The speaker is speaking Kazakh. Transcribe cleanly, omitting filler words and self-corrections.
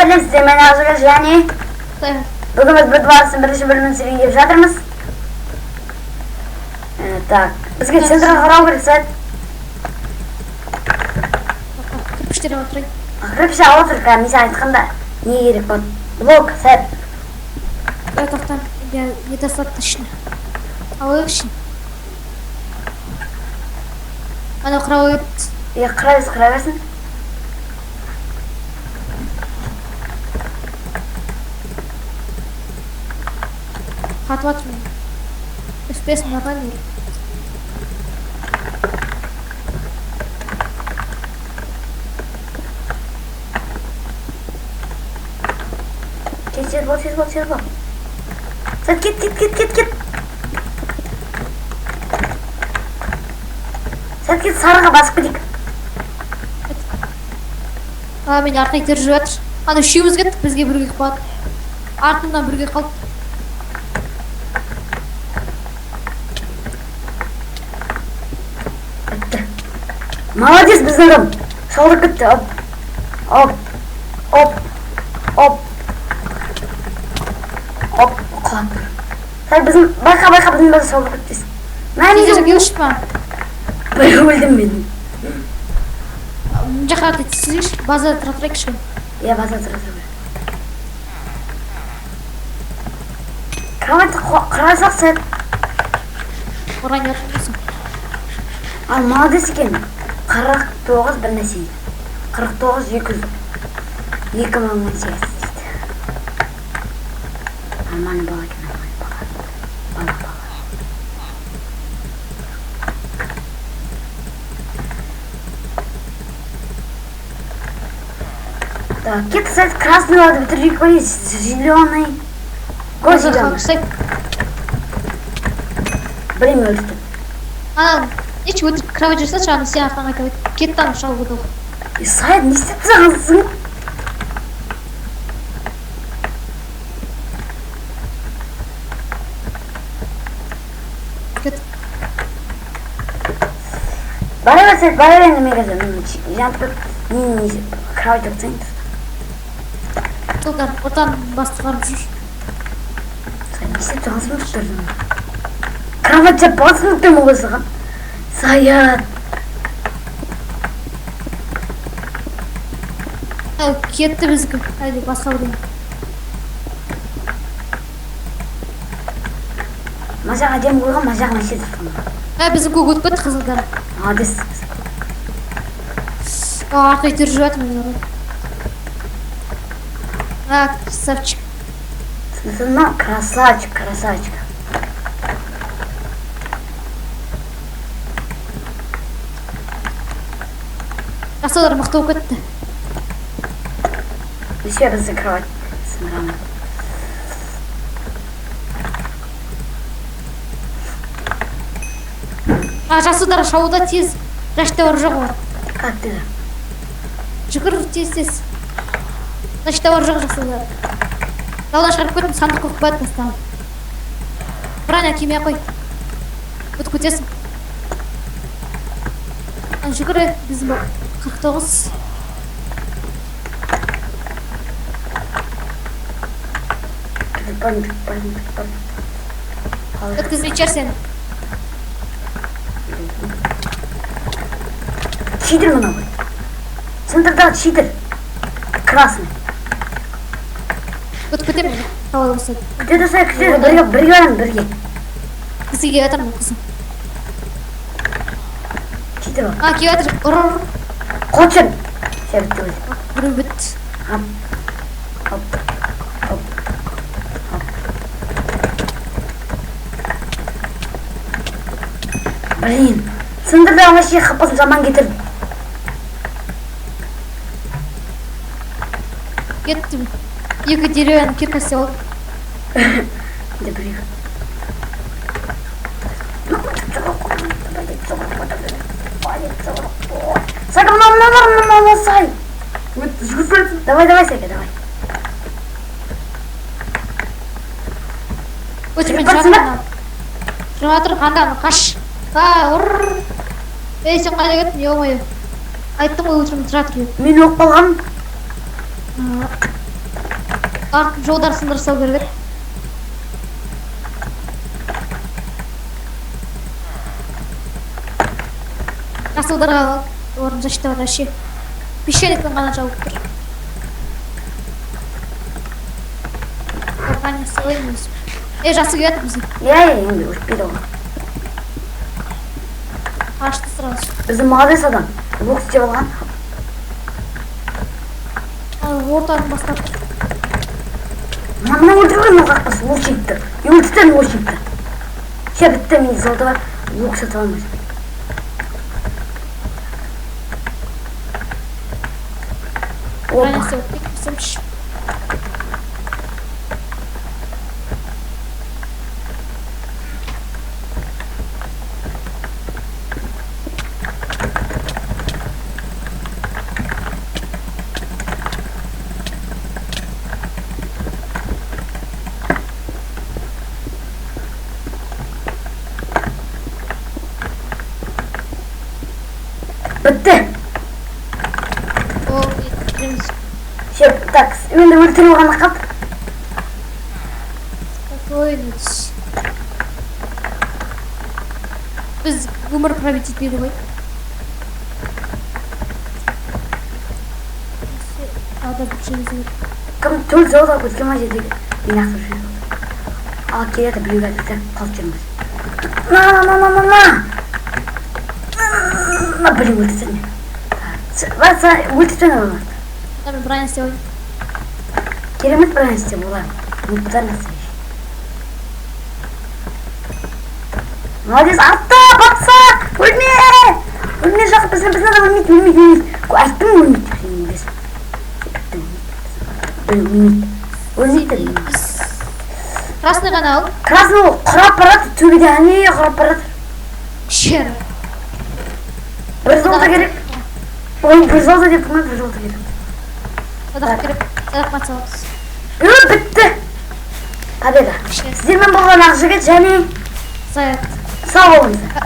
сәлем сіздер, мен Азура және бүгін біз Битварстың бірінші бөлімін түсіруге келіп жатырмыз. Так, бізге центрға қарау керек сәт. Кірпіштер отырайын. Кірпіш алып отыр, мен саған айтқанда не керек болды. Блок сәт. Тоқтан, недостаточно ішіне. Алайық ішін. Ана қырау өтті. Қыра берсін. Қатып атыр мен. Өспесін нормально. Тез бол. Сәт, кет. Сәт, кет, сарыға басып кетейік. Мен артына итеріп жүріп жатыр. Ана үшеуміз кеттік, бізге бірге қалды. Артымнан бірге қалды. Молодец, біздің адам. Шалдық кетті. Оп. Құлап. Сәл біздің байқа біздің бәрі шалдық кеттесін. Сендер келші ма? Бір өлдім мен. Мына жаққа кетсеңші, базада тұра тұрайық кішкене. Иә, базада тұра. Кроватьті қарасақ сәт. Орайын жатырмысың. Ал, молодец екен. 49 бір нәрсе. 49 200. 2018 дейді. Нормальный бала екен, бала. Так, кет, кстати, красный надо бітірейік қой, зеленый. Гол зеленый. Блин, өлді. Ана, еш өтіріп кровать жасашы, ана сен артынан қайта өтіп. Кетті ана шал өтіп. Сайд, не істеп тұрғансың? Кет. Бара енді мен қазір. Жантып, кровать өтсең тұр. Солдар, ортан бастығарып жүр. Сайд, не істеп тұрғансың тұқтырдың? Кровать жап басын өттім оғызыған. Саят. Кетті бізгі. Әйде, басқа бірден. Мажақ әдем қойған, мажақ мәше тұрған. Біздің көк өтіп кетті қызылдар. Молодец. Арқа итеріп жүріп жатыр мен орай. Красавчик. Ну, красавчик. Жасалар мықты болып кетті. Еще біздің кровать сындырамын. Жасалдар шауда тез. Жаштауыр жоқ олар. Как ты? Жүгір тез. Жаштауыр жоқ жасалдар. Даудан шығарып көтім, сандық қоқып бәді тастағым. Бұран әкеме қой. Өтіп көтесің. Жүгірі біздің 49. Өткізбей чер сені. Читер мына ғой. Центрдағы читер. Красный. Өтіп көтем мен. Тауай болсады. Күтеді сай, бірге. Кісі келе жатыр ма қызым? Читер бар. Келе жатыр. Ұрыр. Қочын. Сәбітті өз. Бүрі бітті. Хоп. Блин, центрдағы машине қапасын жаман кетірді. Кеттім. Екі деревян киркасы алып. Де біреу. Сәкі мына сай. Давай, Сәкі, давай. Өтімен жағынан. Жатыр қандан қаш. Ұрр. Сен қайда кеттің, е-ой. Айттым ғой өтірім жатыр. Мен оқып қалғаным. артын жолдарды сындырып салу керек еді. Жасылдарға орын жашта бар әше. Пещеріктен ғана жауып тұр. Компания сылаймыз. Жасы келеді бізге. Енді өтпейді ғой. Ашты сразу. Бізді молодец адам. Лук істеп алған. Ортаны бастап. Мына өлтірген қақпасы лук жейіпті. Өлтістен лук жейіпті. Ше бітті менде золоты бар. Лук сатып алмайды. Правильно сделать. Сэмш. Бітті. Ше, так, енді өлтіріп алған қап. Спокойнись. Біз өмір править етпейді ғой. Ада бір жеңізі. Кім төл золото көзге ма жердегі? Мен ақтып жүрген. Ал келеді біреуге айтты, қалып жүрміз. На, блин, өлтірсен. Өлтірсен алған. Мен правильно істеп. Керемет правильно істеп олар. Мұқтар насып. Молодец, атта, батса! Өлме! Өлме жақсы, біздің адам өлмейді. Айттым өлмейді. Өлмейді. Красный ғана ал. Красный ол құрап барады, төбеде әне құрап барады. Шер. Бір золото керек. Ой, бір золото деп тұрмай, бір золото керек. Садақ керек. Садақ матсалымыз. Бітті. Победа. Сіздермен болған Ақжігіт және Саят. сау болыңыздар.